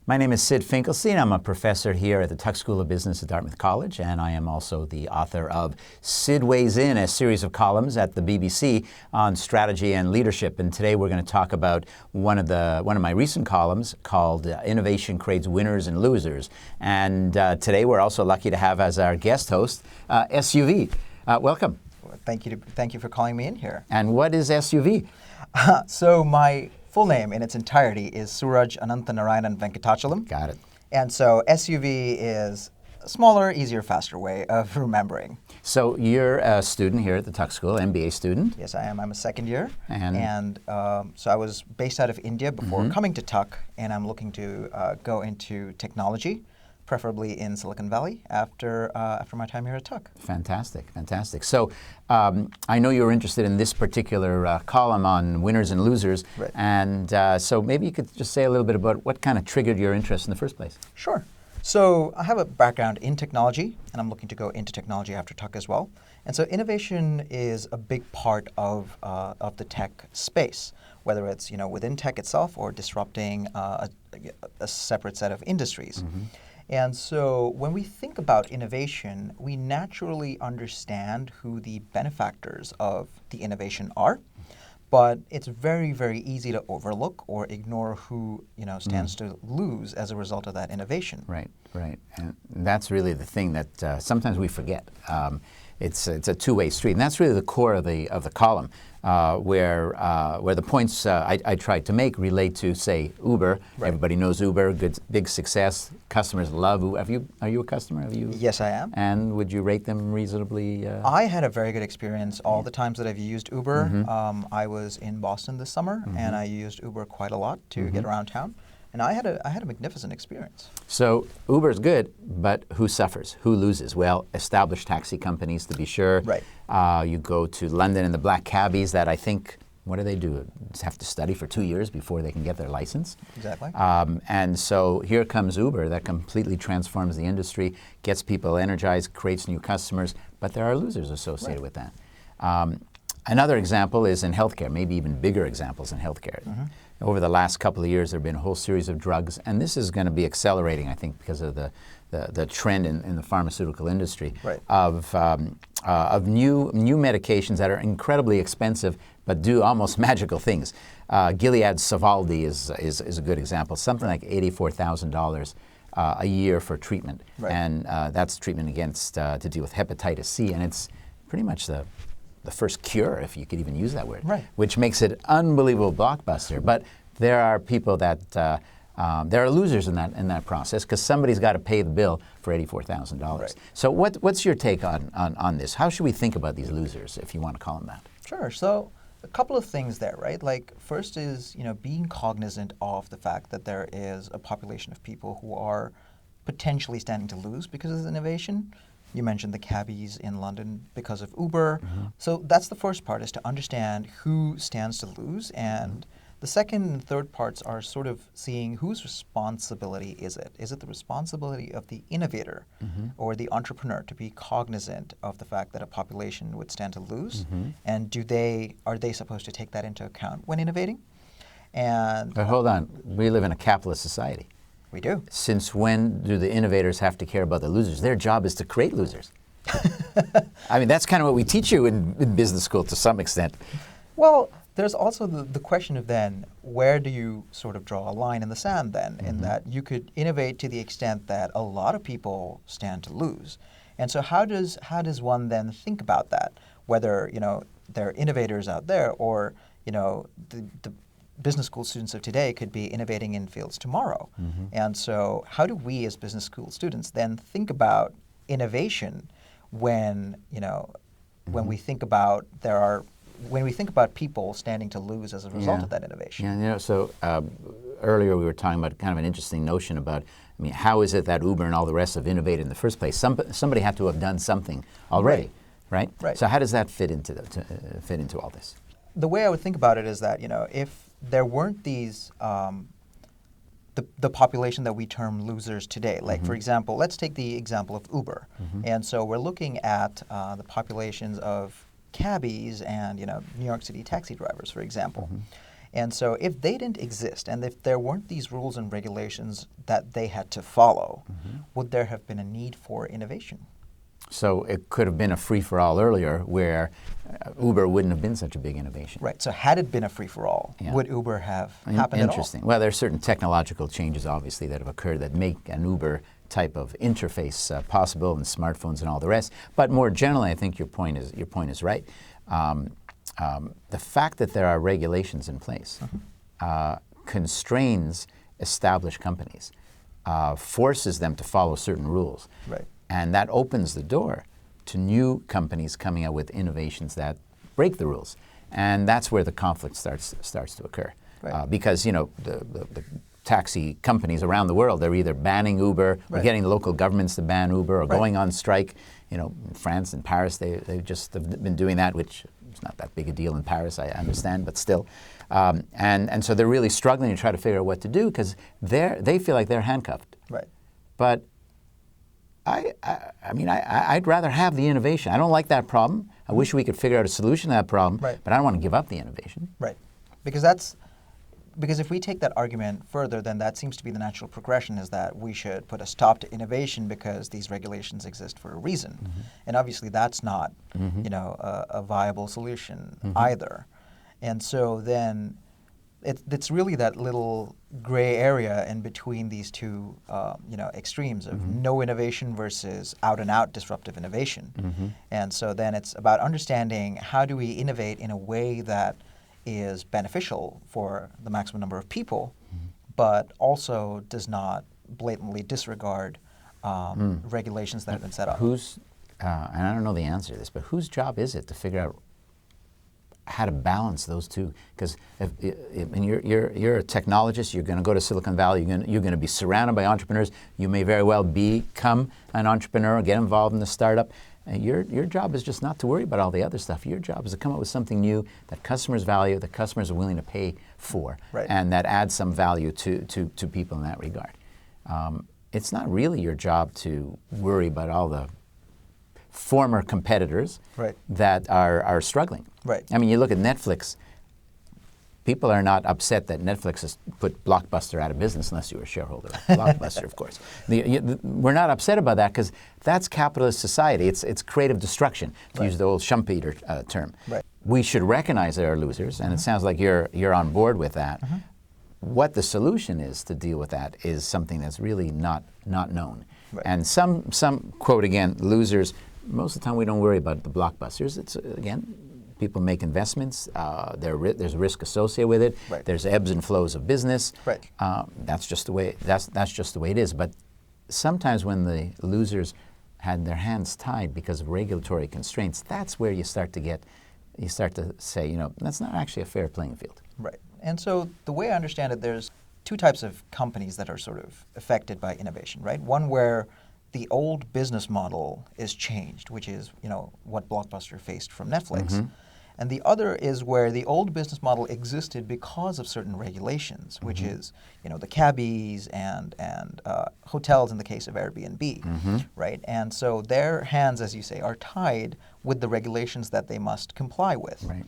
My name is Sid Finkelstein. I'm a professor here at the Tuck School of Business at Dartmouth College, and I am also the author of Sid Weighs In, a series of columns at the BBC on strategy and leadership. And today we're going to talk about one of my recent columns called Innovation Creates Winners and Losers. And today we're also lucky to have as our guest host SUV. Welcome. Thank you for calling me in here. And what is SUV? So my full name in its entirety is Suraj Anantha Narayanan Venkitachalam. Got it. And so SUV is a smaller, easier, faster way of remembering. So you're a student here at the Tuck School, MBA student. Yes, I am. I'm a second year. And so I was based out of India before coming to Tuck, and I'm looking to go into technology, preferably in Silicon Valley, after my time here at Tuck. Fantastic, fantastic. So I know you're interested in this particular column on winners and losers, right. And so maybe you could just say a little bit about what kind of triggered your interest in the first place. Sure. So I have a background in technology, and I'm looking to go into technology after Tuck as well. And so innovation is a big part of the tech space, whether it's within tech itself or disrupting a separate set of industries. Mm-hmm. And so when we think about innovation, we naturally understand who the benefactors of the innovation are, but it's very, very easy to overlook or ignore who stands to lose as a result of that innovation. Right, right. And that's really the thing that sometimes we forget. It's a two-way street, and that's really the core of the column, where the points I tried to make relate to, say, Uber. Right. Everybody knows Uber, good, big success. Customers love Uber. Are you a customer? Have you? Yes, I am. And would you rate them reasonably? I had a very good experience all the times that I've used Uber. Mm-hmm. I was in Boston this summer, and I used Uber quite a lot to get around town. And I had a magnificent experience. So Uber's good, but who suffers? Who loses? Well, established taxi companies, to be sure. Right. You go to London and the black cabbies that I think, what do? Just have to study for 2 years before they can get their license. Exactly. And so here comes Uber that completely transforms the industry, gets people energized, creates new customers, but there are losers associated with that. Another example is in healthcare, maybe even bigger examples in healthcare. Mm-hmm. Over the last couple of years, there have been a whole series of drugs, and this is going to be accelerating, I think, because of the trend in the pharmaceutical industry, right. of new medications that are incredibly expensive but do almost magical things. Gilead's Sovaldi is a good example, something like $84,000 a year for treatment, right. And that's treatment to deal with hepatitis C, and it's pretty much the first cure, if you could even use that word, right. Which makes it unbelievable blockbuster. But there are people that there are losers in that process because somebody's got to pay the bill for $84,000. Right. So what's your take on this? How should we think about these losers, if you want to call them that? Sure. So a couple of things there, right? Like first is being cognizant of the fact that there is a population of people who are potentially standing to lose because of this innovation. You mentioned the cabbies in London because of Uber. Mm-hmm. So that's the first part, is to understand who stands to lose. And the second and third parts are sort of seeing whose responsibility is it? Is it the responsibility of the innovator or the entrepreneur to be cognizant of the fact that a population would stand to lose? Mm-hmm. And are they supposed to take that into account when innovating? And but hold on, we live in a capitalist society. We do. Since when do the innovators have to care about the losers? Their job is to create losers. I mean, that's kind of what we teach you in business school to some extent. Well, there's also the question of then, where do you sort of draw a line in the sand then, in that you could innovate to the extent that a lot of people stand to lose. And so how does one then think about that? Whether, there are innovators out there or, the business school students of today could be innovating in fields tomorrow. Mm-hmm. And so how do we as business school students then think about innovation when we think about people standing to lose as a result of that innovation? Yeah, so earlier we were talking about kind of an interesting notion about, how is it that Uber and all the rest have innovated in the first place? Somebody had to have done something already, right? Right. So how does that fit into all this? The way I would think about it is that, if there weren't these, the population that we term losers today, like for example, let's take the example of Uber. And so we're looking at the populations of cabbies and New York City taxi drivers, for example. And so if they didn't exist, and if there weren't these rules and regulations that they had to follow, would there have been a need for innovation? So it could have been a free-for-all earlier where Uber wouldn't have been such a big innovation. Right. So had it been a free-for-all, would Uber have happened at all? Interesting. Well, there are certain technological changes, obviously, that have occurred that make an Uber type of interface possible, and smartphones and all the rest. But more generally, I think your point is right. The fact that there are regulations in place constrains established companies, forces them to follow certain rules. Right. And that opens the door to new companies coming out with innovations that break the rules. And that's where the conflict starts to occur. Right. Because, the taxi companies around the world, they're either banning Uber or getting the local governments to ban Uber or going on strike. In France and Paris, they've just been doing that, which is not that big a deal in Paris, I understand, but still. And so they're really struggling to try to figure out what to do because they feel like they're handcuffed. Right. But I'd rather have the innovation. I don't like that problem. I wish we could figure out a solution to that problem, but I don't want to give up the innovation. Right. Because if we take that argument further, then that seems to be the natural progression, is that we should put a stop to innovation because these regulations exist for a reason. And obviously that's not, a viable solution either. And so then it's really that little gray area in between these two, extremes of no innovation versus out-and-out disruptive innovation. And so then it's about understanding how do we innovate in a way that is beneficial for the maximum number of people, but also does not blatantly disregard regulations that have been set up. And I don't know the answer to this, but whose job is it to figure out how to balance those two? Because you're a technologist, you're going to go to Silicon Valley, you're going to be surrounded by entrepreneurs. You may very well become an entrepreneur, get involved in the startup. Your job is just not to worry about all the other stuff. Your job is to come up with something new that customers value, that customers are willing to pay for, and that adds some value to people in that regard. It's not really your job to worry about all the former competitors that are struggling. Right. I mean, you look at Netflix. People are not upset that Netflix has put Blockbuster out of business, unless you're a shareholder of Blockbuster, of course. We're not upset about that because that's capitalist society. It's creative destruction, to use the old Schumpeter term. Right. We should recognize there are losers, and it sounds like you're on board with that. What the solution is to deal with that is something that's really not known. Right. And some quote again, losers. Most of the time, we don't worry about the blockbusters. It's again. People make investments. There's risk associated with it. Right. There's ebbs and flows of business. Right. That's just the way. That's just the way it is. But sometimes when the losers had their hands tied because of regulatory constraints, that's where you start to say, that's not actually a fair playing field. Right. And so the way I understand it, there's two types of companies that are sort of affected by innovation. Right. One where the old business model is changed, which is what Blockbuster faced from Netflix. And the other is where the old business model existed because of certain regulations, which is, the cabbies and hotels in the case of Airbnb, right? And so their hands, as you say, are tied with the regulations that they must comply with. Right.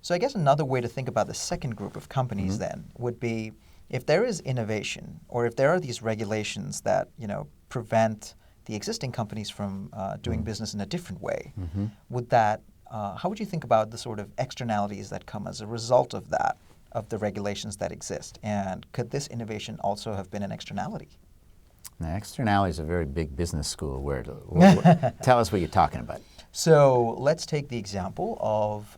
So I guess another way to think about the second group of companies then would be if there is innovation or if there are these regulations that, prevent the existing companies from doing business in a different way, would that how would you think about the sort of externalities that come as a result of that, of the regulations that exist? And could this innovation also have been an externality? Now, externality is a very big business school word. Tell us what you're talking about. So let's take the example of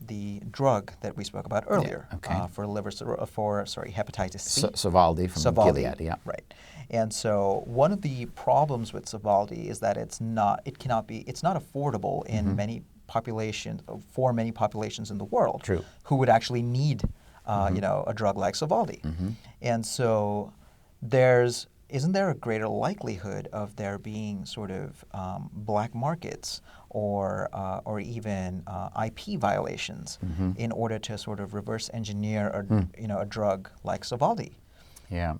the drug that we spoke about earlier for hepatitis C. Sovaldi from Gilead, yeah. Right. And so one of the problems with Sovaldi is that it's not affordable in many populations, for many populations in the world. True. Who would actually need a drug like Sovaldi. And so isn't there a greater likelihood of there being sort of black markets or even IP violations in order to sort of reverse engineer a drug like Sovaldi? Yeah.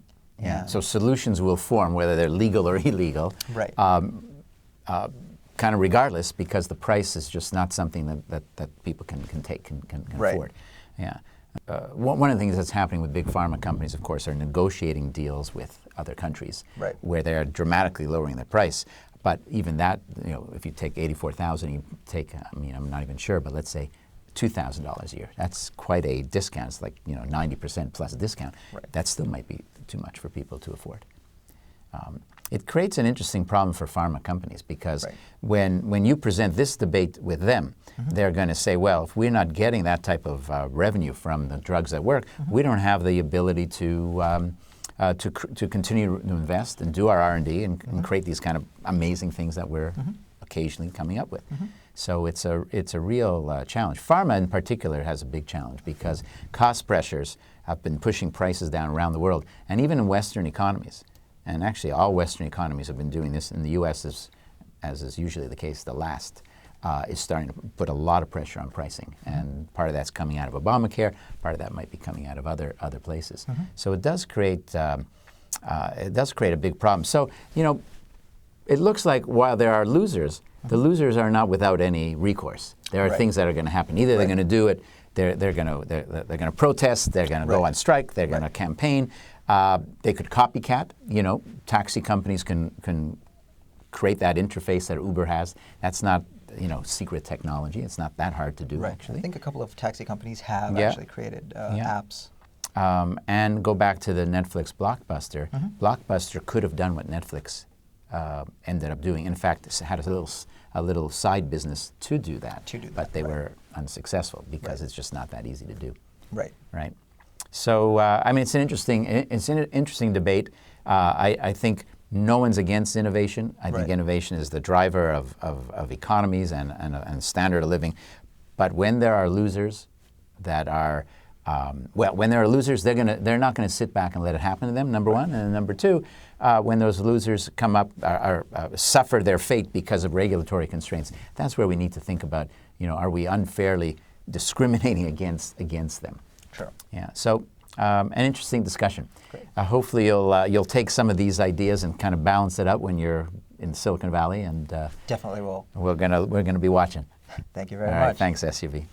So solutions will form whether they're legal or illegal. Right. Kind of regardless, because the price is just not something that people can afford. Yeah. One of the things that's happening with big pharma companies, of course, are negotiating deals with other countries Right. where they're dramatically lowering their price. But even that, if you take 84,000, you take, I'm not even sure, but let's say $2,000 a year. That's quite a discount. It's like 90% plus a discount. Right. That still might be too much for people to afford. It creates an interesting problem for pharma companies because Right. when you present this debate with them, they're going to say, well, if we're not getting that type of revenue from the drugs that work, we don't have the ability to continue to invest and do our R&D and create these kind of amazing things that we're occasionally coming up with. So it's a real challenge. Pharma in particular has a big challenge because cost pressures have been pushing prices down around the world, and even in Western economies. And actually all Western economies have been doing this. In the U.S., as is usually the case, the last is starting to put a lot of pressure on pricing. And part of that's coming out of Obamacare, part of that might be coming out of other places. So it does create a big problem. So, it looks like while there are losers, the losers are not without any recourse. There are Right. things that are going to happen. Either they're going to do it, they're going to protest, they're going to go Right. on strike, they're going to campaign. They could copycat. Taxi companies can create that interface that Uber has. That's not secret technology. It's not that hard to do actually. I think a couple of taxi companies have Yeah. actually created apps. And go back to the Netflix Blockbuster. Blockbuster could have done what Netflix ended up doing. In fact, it had a little side business to do that. But they were unsuccessful because it's just not that easy to do. Right. Right. So it's an interesting debate. I think no one's against innovation. I think innovation is the driver of economies and standard of living. But when there are losers that are when there are losers, they're not going to sit back and let it happen to them, number one. And number two, when those losers come up or suffer their fate because of regulatory constraints, that's where we need to think about, are we unfairly discriminating against them? Sure. Yeah. So an interesting discussion. Great. Hopefully you'll take some of these ideas and kind of balance it out when you're in Silicon Valley, and Definitely will. we're gonna be watching. Thank you very All much. right. Thanks, SUV.